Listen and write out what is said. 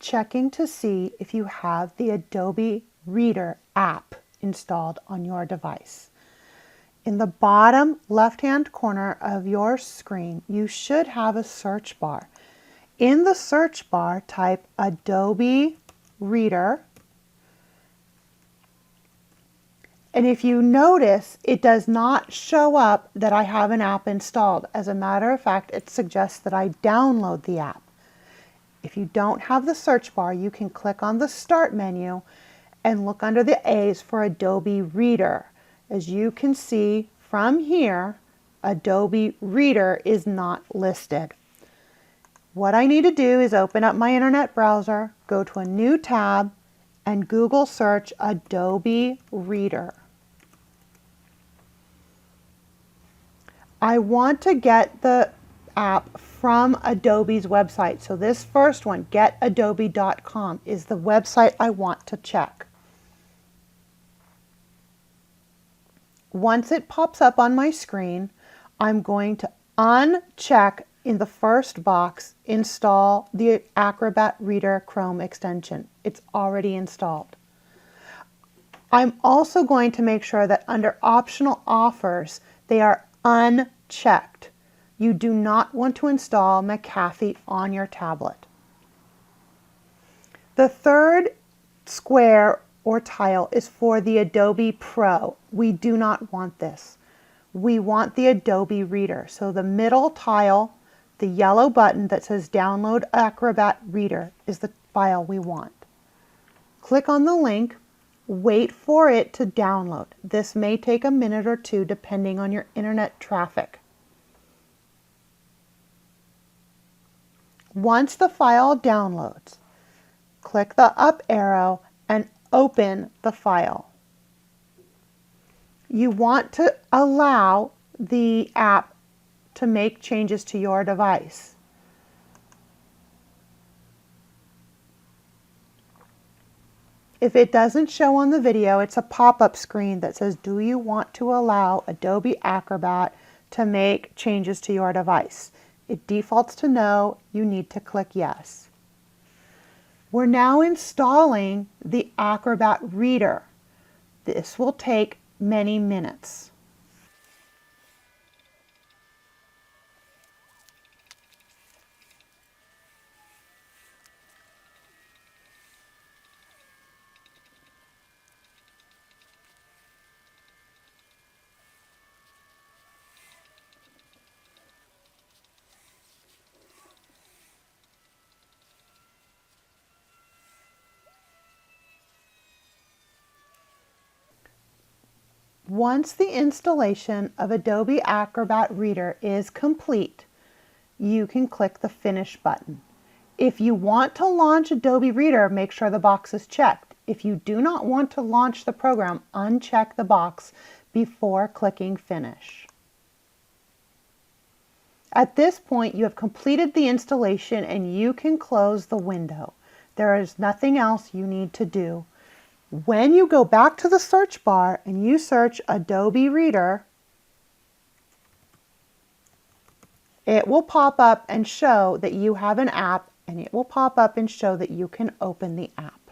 checking to see if you have the Adobe Reader app installed on your device. In the bottom left-hand corner of your screen, you should have a search bar. In the search bar, type Adobe Reader. And if you notice, it does not show up that I have an app installed. As a matter of fact, it suggests that I download the app. If you don't have the search bar, you can click on the Start menu and look under the A's for Adobe Reader. As you can see from here, Adobe Reader is not listed. What I need to do is open up my internet browser, go to a new tab, and Google search Adobe Reader. I want to get the app from Adobe's website. So this first one, getadobe.com, is the website I want to check. Once it pops up on my screen, I'm going to uncheck in the first box, install the Acrobat Reader Chrome extension. It's already installed. I'm also going to make sure that under optional offers, they are unchecked. You do not want to install McAfee on your tablet. The third square or tile is for the Adobe Pro. We do not want this. We want the Adobe Reader. So the middle tile, the yellow button that says Download Acrobat Reader, is the file we want. Click on the link, wait for it to download. This may take a minute or two depending on your internet traffic. Once the file downloads, click the up arrow and open the file. You want to allow the app to make changes to your device. If it doesn't show on the video, it's a pop-up screen that says, do you want to allow Adobe Acrobat to make changes to your device? It defaults to no. You need to click yes. We're now installing the Acrobat Reader. This will take many minutes. Once the installation of Adobe Acrobat Reader is complete, you can click the Finish button. If you want to launch Adobe Reader, make sure the box is checked. If you do not want to launch the program, uncheck the box before clicking Finish. At this point, you have completed the installation and you can close the window. There is nothing else you need to do. When you go back to the search bar and you search Adobe Reader, it will pop up and show that you have an app, and it will pop up and show that you can open the app.